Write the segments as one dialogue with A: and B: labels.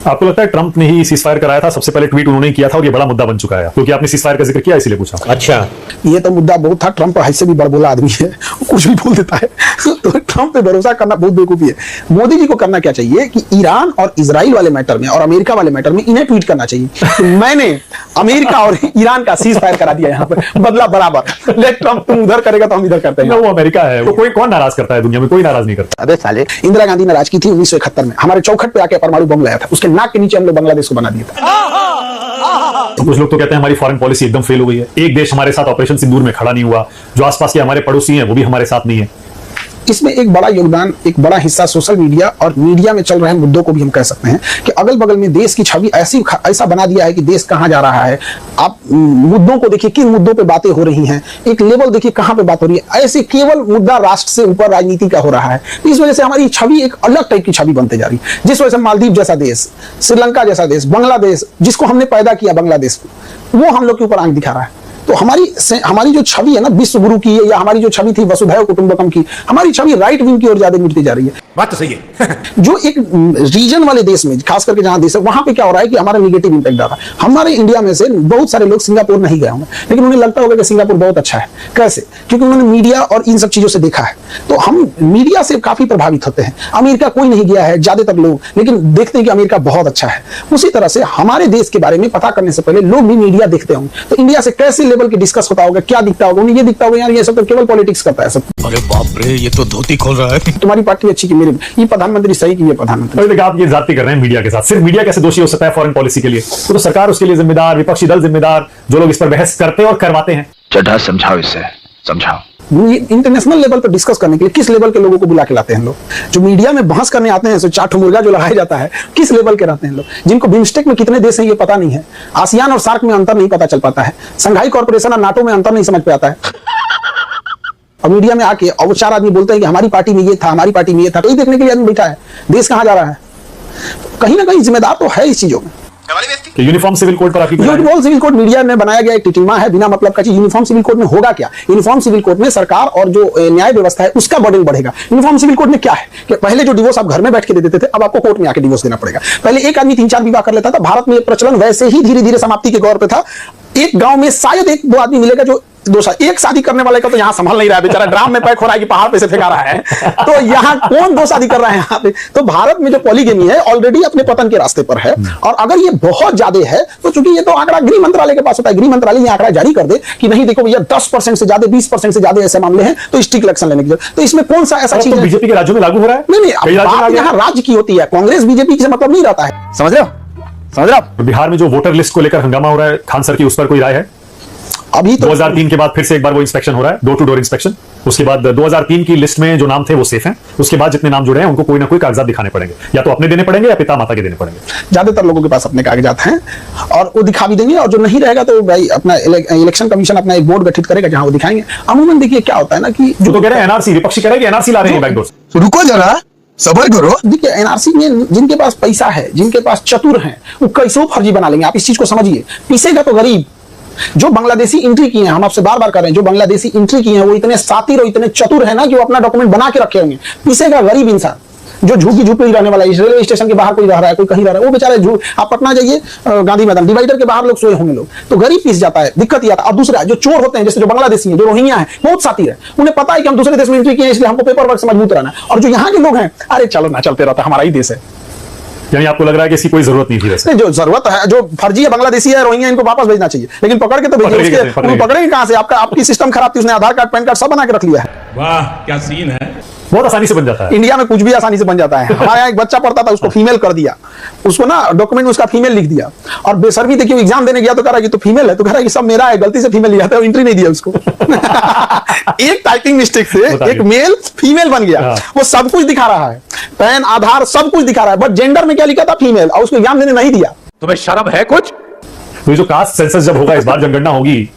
A: आपको लगता है ट्रंप ने ही सीज फायर कराया था? सबसे पहले ट्वीट उन्होंने ही किया था और ये बड़ा मुद्दा बन चुका है, क्योंकि आपने सीज फायर का जिक्र किया इसलिए पूछा।
B: अच्छा,
C: ये तो मुद्दा बहुत था। ट्रंप ऐसे भी बड़बोला आदमी है, कुछ भी बोल देता है। तो ट्रंप पे भरोसा करना बहुत बेवकूफी है। मोदी जी को करना क्या चाहिए कि ईरान और इजराइल वाले मैटर में और अमेरिका वाले मैटर में इन्हें ट्वीट करना चाहिए कि मैंने अमेरिका और ईरान का सीज फायर करा दिया, यहाँ पर बदला बराबर। लेट ट्रंप तुम उधर करेगा तो हम इधर करते हैं।
A: वो अमेरिका है, वो कोई कौन नाराज करता है दुनिया में? कोई नाराज नहीं करता।
C: अबे साले, इंदिरा गांधी नाराज की थी 1971 में, हमारे चौखट पे आके परमाणु बम लाया था, उसके नाक के नीचे हम लोग बांग्लादेश को बना दिया था।
A: तो कुछ लोग तो कहते हैं हमारी फॉरेन पॉलिसी एकदम फेल हो गई है, एक देश हमारे साथ ऑपरेशन सिंदूर में खड़ा नहीं हुआ, जो आसपास के हमारे पड़ोसी हैं वो भी हमारे साथ नहीं है।
C: इसमें एक बड़ा योगदान, एक बड़ा हिस्सा सोशल मीडिया और मीडिया में चल रहे मुद्दों को भी हम कह सकते हैं कि अगल बगल में देश की छवि ऐसा बना दिया है कि देश कहां जा रहा है। आप मुद्दों को देखिए, किन मुद्दों पे बातें हो रही हैं, एक लेवल देखिए कहां पे बात हो रही है। ऐसे केवल मुद्दा राष्ट्र से ऊपर राजनीति का हो रहा है। तो इस वजह से हमारी छवि एक अलग टाइप की छवि बनते जा रही है, जिस वजह से मालदीव जैसा देश, श्रीलंका जैसा देश, बांग्लादेश, जिसको हमने पैदा किया बांग्लादेश, वो हम लोग के ऊपर आंख दिखा रहा है। तो हमारी जो छवि है ना विश्व गुरु की, या हमारी जो छवि थी वसुधैव कुटुंबकम की, हमारी छवि राइट विंग की ओर ज्यादा मिटती जा रही है।
B: बात तो सही है।
C: जो एक रीजन वाले देश में, खास करके जहां देश है, वहां पे क्या हो रहा है कि हमारा निगेटिव इंपैक्ट आ रहा है। हमारे इंडिया में से बहुत सारे लोग सिंगापुर नहीं गए होंगे, लेकिन उन्हें लगता होगा कि सिंगापुर बहुत अच्छा है। कैसे? क्योंकि उन्होंने मीडिया और इन सब चीजों से देखा है। तो हम मीडिया से काफी प्रभावित होते हैं। अमेरिका कोई नहीं गया है ज्यादातर लोग, लेकिन देखते हैं कि अमेरिका बहुत अच्छा है। उसी तरह से हमारे देश के बारे में पता करने से पहले लोग भी मीडिया देखते होंगे। तो इंडिया से कैसे लेवल के डिस्कस होता होगा, क्या दिखता होगा, उन्हें ये दिखता होगा यार ये सब तो केवल पॉलिटिक्स करता है सब।
B: अरे बाप रे, ये तो धोती खोल रहा है।
C: तुम्हारी पार्टी अच्छी कि मेरी, ये प्रधानमंत्री सही कि ये प्रधानमंत्री।
A: देखिए आप ये जाति कर रहे हैं मीडिया के साथ। सिर्फ मीडिया कैसे दोषी हो सकता है फॉरेन पॉलिसी के लिए? तो सरकार उसके लिए जिम्मेदार, विपक्षी दल जिम्मेदार, जो लोग इस पर बहस करते और करवाते हैं।
D: चड्ढा समझाओ, इसे समझाओ।
C: इंटरनेशनल लेवल पर डिस्कस करने के लिए किस लेवल के लोगों को बुला के लाते हैं लोग? जो मीडिया में बहस करने आते हैं, सो चाट मुर्गा जो लगाया जाता है, किस लेवल के रहते हैं लोग? जिनको बिम्स्टेक में कितने देश हैं ये पता नहीं है, आसियान और सार्क में अंतर नहीं पता चल पाता है, संघाई कॉर्पोरेशन और नाटो में अंतर नहीं समझ पाता है। और मीडिया में आके और वो चार आदमी बोलते हैं कि हमारी पार्टी में ये था, हमारी पार्टी में ये था। तो ये देखने के लिए आदमी बैठा है, देश कहां जा रहा है। कहीं ना कहीं जिम्मेदार तो है इस चीजों में।
A: यूनिफॉर्म सिविल कोड पर आपकी
C: यूनिफॉर्म सिविल कोड मीडिया ने बनाया गया एक टिटिमा है, बिना मतलब का चीज। यूनिफॉर्म सिविल कोड में होगा क्या? यूनिफॉर्म सिविल कोड में सरकार और जो न्याय व्यवस्था है उसका बर्डन बढ़ेगा। यूनिफॉर्म सिविल कोड में क्या है कि पहले जो डिवोर्स आप घर में बैठ के दे देते थे, अब आपको कोर्ट में आके डिवोर्स देना पड़ेगा। पहले एक आदमी 3-4 विवाह कर लेता था। भारत में प्रचलन वैसे ही धीरे धीरे समाप्ति के दौर पे था। एक गांव में शायद 1-2 आदमी मिलेगा जो एक शादी करने वाले का तो यहाँ संभाल नहीं रहा है बेचारा, ड्राम में पैक हो रहा है कि पहाड़ पे से फेंका रहा है। तो यहाँ कौन 2 शादी कर रहा है यहाँ पे? तो भारत में जो पॉलीगेमी है ऑलरेडी अपने पतन के रास्ते पर है। और अगर ये बहुत ज्यादा है तो चूंकि ये तो आंकड़ा गृह मंत्रालय के पास होता है, गृह मंत्रालय ये आंकड़ा जारी कर दे कि नहीं देखो भैया 10% से ज्यादा, 20% से ज्यादा ऐसे मामले हैं तो स्ट्रिक्ट एक्शन लेने की जरूरत। तो इसमें कौन सा ऐसा चीज है?
A: बीजेपी के राज्यों में लागू हो रहा है?
C: नहीं, बात यहाँ राज्य की होती है, कांग्रेस बीजेपी से मतलब नहीं रहता है। समझ रहे हो?
A: बिहार में जो वोटर लिस्ट को लेकर हंगामा हो रहा है, खान सर की, उस पर कोई राय है?
C: अभी तो
A: 2003 के बाद फिर से एक बार वो इंस्पेक्शन हो रहा है, डोर टू डोर इंस्पेक्शन। उसके बाद 2003 की लिस्ट में जो नाम थे वो सेफ हैं। उसके बाद जितने नाम जुड़े हैं उनको कोई ना कोई कागजात दिखाने पड़ेंगे, या तो अपने देने पड़ेंगे या पिता माता के देने पड़ेंगे।
C: ज्यादातर लोगों के पास अपने कागजात हैं और वो दिखा भी देंगे, और जो नहीं रहेगा तो भाई अपना इलेक्शन कमीशन अपना एक बोर्ड गठित करेगा जहां वो दिखाएंगे। अमूमन देखिए क्या होता है ना कि
A: जो तो कह रहे हैं एनआरसी, विपक्षी कह रहे हैं कि एनआरसी ला रहे हैं बैकडोर से।
D: रुको जरा, सबर करो।
C: देखिए एनआरसी में जिनके पास पैसा है, जिनके पास चतुर हैं, वो कैसे फर्जी बना लेंगे। आप इस चीज को समझिए। पीसेगा तो गरीब। जो बांग्लादेशी एंट्री किए हैं, हम आपसे बार बार कर रहे हैं, जो बांग्लादेशी एंट्री किए हैं वो इतने शातिर और इतने चतुर है ना कि वो अपना डॉक्यूमेंट बना के रखे होंगे। पीसेगा गरीब इंसान जो झुकी झुपड़ी रहने वाला है। रेलवे स्टेशन के बाहर कोई रह रहा है, कोई कहीं रह रहा है, वो बेचारे आप पटना जाइए, गांधी मैदान डिवाइडर के बाहर लोग सोए होंगे लोग, तो गरीब पीस जाता है। दिक्कत यह आता है। अब दूसरा जो चोर होते हैं, जैसे जो बांग्लादेशी हैं, जो रोहिंग्या है, बहुत शातिर है, उन्हें पता है कि हम दूसरे देश में एंट्री किए हैं इसलिए हमको पेपर वर्क से मजबूत रहना है। और जो यहाँ के लोग हैं, अरे चलो ना, चलते रहता है, हमारा ही देश है।
A: यानी आपको लग रहा है कि इसकी कोई जरूरत नहीं थी वैसे?
C: जो जरूरत है, जो फर्जी है, बांग्लादेशी है, रोहिंग्या, इनको वापस भेजना चाहिए, लेकिन पकड़ के तो भेजिए। पकड़ेंगे कहां से? आपकी सिस्टम खराब थी, उसने आधार कार्ड, पैन कार्ड सब बना के रख लिया है।
B: वाह क्या सीन है।
A: बहुत आसानी से बन जाता है।
C: इंडिया में कुछ भी आसानी से बन जाता है। हमारे यहाँ एक बच्चा पढ़ता था, उसको फीमेल कर दिया, उसको ना डॉक्यूमेंट में उसका फीमेल लिख दिया, और बेशर्मी देखिए एग्जाम देने गया तो कह रहा है कि तो फीमेल है, तो कह रहा है कि सब मेरा है, गलती से फीमेल लिया था, एंट्री नहीं दिया उसको। एक टाइपिंग मिस्टेक से एक मेल फीमेल बन गया। वो सब कुछ दिखा रहा है, पैन, आधार सब कुछ दिखा रहा है, बट जेंडर में क्या लिखा था? फीमेल, और उसको एग्जाम देने नहीं दिया।
B: तुम्हें शर्म है कुछ?
A: तो जो कास्ट सेंसस जब होगा, इस बार जनगणना होगी,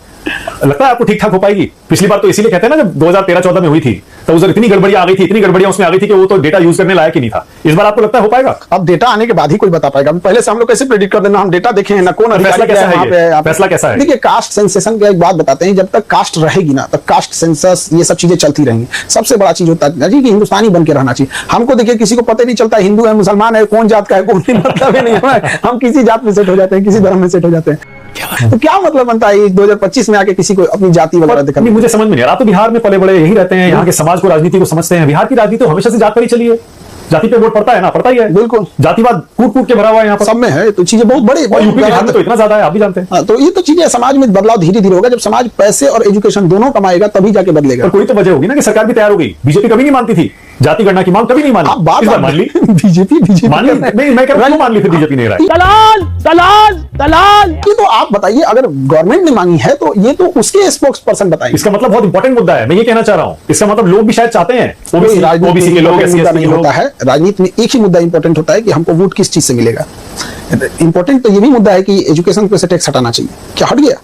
A: लगता है आपको ठीक ठाक हो पाएगी? पिछली बार तो इसीलिए कहते हैं ना, जब 2013-14 में हुई थी तो उधर इतनी गड़बड़ियां आ गई थी, इतनी गड़बड़ियां उसमें आ गई थी कि वो तो डेटा यूज करने लायक ही नहीं था। इस बार आपको लगता है हो पाएगा?
C: अब डेटा आने के बाद ही कोई बता पाएगा। पहले से हम लोग कैसे प्रेडिक्ट कर देना, हम डेटा देखें ना, कौन अधिकारी
A: फैसला कैसा
C: क्या
A: है
C: वहाँ
A: ये?
C: पे आप-
A: फैसला कैसा है?
C: देखिए, कास्ट सेंसेशन की एक बात बताते हैं, जब तक कास्ट रहेगी ना, तब कास्ट सेंसस ये सब चीजें चलती रहेंगी। सबसे बड़ा चीज होता है जी कि हिंदुस्तानी बन के रहना चाहिए। हमको देखिए, किसी को पता नहीं चलता हिंदू है मुसलमान है, कौन जात का है कौन नहीं, मतलब ही नहीं है। हम किसी जात में सेट हो जाते हैं, किसी धर्म में सेट हो जाते हैं। तो क्या मतलब बनता है 2025 में आके किसी को अपनी जाति वगैरह दिखाना?
A: मुझे समझ में नहीं आ रहा। आप तो बिहार में पले बड़े, यही रहते हैं, यहाँ के समाज को, राजनीति को समझते हैं। बिहार की राजनीति तो हमेशा से जात पर ही चली है। जाति पे वोट पड़ता है ना, पड़ता ही है।
C: बिल्कुल।
A: जातिवाद कूट कूट के भरा हुआ है यहाँ पर,
C: सब में है, तो चीजें बहुत बड़ी
A: और यूपी बिहार में तो इतना ज्यादा है, आप भी जानते हैं।
C: हाँ, तो ये तो चीजें समाज में बदलाव धीरे धीरे होगा। जब समाज पैसे और एजुकेशन दोनों कमाएगा तभी जाके बदलेगा।
A: पर कोई तो वजह होगी ना कि सरकार भी तैयार हो गई। बीजेपी कभी नहीं मानती थी जाति गणना की मांग, कभी नहीं मानी।
C: आप बार
A: इस बार
C: बार
A: मान ली।
C: बीजेपी
A: मान ली नहीं, मैं कह रहा हूं क्यों मान ली फिर बीजेपी ने राय?
E: दलाल दलाल दलाल।
C: ये तो आप बताइए, अगर गवर्नमेंट ने मांगी है तो ये तो उसके स्पोक्स पर्सन बताएंगे।
A: इसका मतलब बहुत इंपॉर्टेंट मुद्दा है, मैं ये कहना चाह रहा हूं। इसका मतलब लोग भी शायद चाहते हैं,
C: राजनीति
A: ओबीसी के लोग,
C: में
A: SC
C: मुद्दा
A: के
C: नहीं
A: लोग।
C: होता है। राजनीति में एक ही मुद्दा इंपॉर्टेंट होता है कि हमको वोट किस चीज से मिलेगा। इंपॉर्टेंट तो ये भी मुद्दा है कि एजुकेशन पे से टैक्स हटाना चाहिए। क्या हट गया?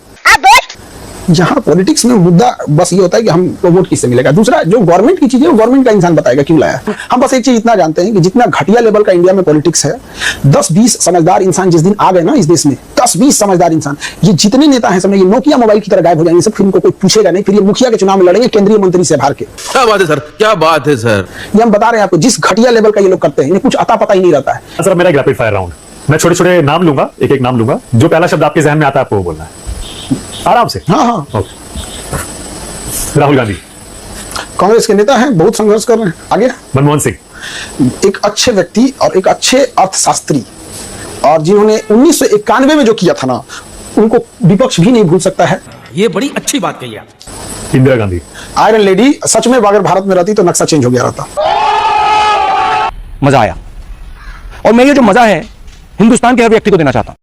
C: यहाँ पॉलिटिक्स में मुद्दा बस ये होता है कि हमको वोट किससे मिलेगा। दूसरा, जो गवर्नमेंट की चीज है वो गवर्नमेंट का इंसान बताएगा क्यों लाया। हम बस एक चीज इतना जानते हैं कि जितना घटिया लेवल का इंडिया में पॉलिटिक्स है, 10-20 समझदार इंसान जिस दिन आ गए ना इस देश में, 10-20 समझदार इंसान, ये जितने नेता हैं, समझ ये नोकिया मोबाइल की तरह गायब हो जाएंगे सब। फिर इनको कोई पूछेगा नहीं, फिर ये मुखिया के चुनाव में लड़ेंगे केंद्रीय मंत्री से हार के।
F: क्या बात है सर, क्या बात है सर।
C: ये हम बता रहे हैं आपको, जिस घटिया लेवल का ये लोग करते हैं, इन्हें कुछ अता पता ही नहीं रहता है।
A: सर मेरा एक रैपिड फायर राउंड, मैं छोटे छोटे नाम लूंगा, एक एक नाम लूंगा, जो पहला शब्द आपके जहन में आता है आपको वो बोलना है, आराम से।
C: हाँ हाँ।
A: ओके। राहुल गांधी,
C: कांग्रेस के नेता हैं, बहुत संघर्ष कर रहे हैं। आगे,
A: मनमोहन सिंह,
C: एक अच्छे व्यक्ति और एक अच्छे अर्थशास्त्री, और जिन्होंने 1991 में जो किया था ना, उनको विपक्ष भी नहीं भूल सकता है।
E: ये बड़ी अच्छी बात कही आप।
A: इंदिरा गांधी,
C: आयरन लेडी, सच में अगर भारत में रहती तो नक्शा चेंज हो गया रहता।
E: मजा आया, और मैं ये जो मजा है हिंदुस्तान के हर व्यक्ति को देना चाहता हूं।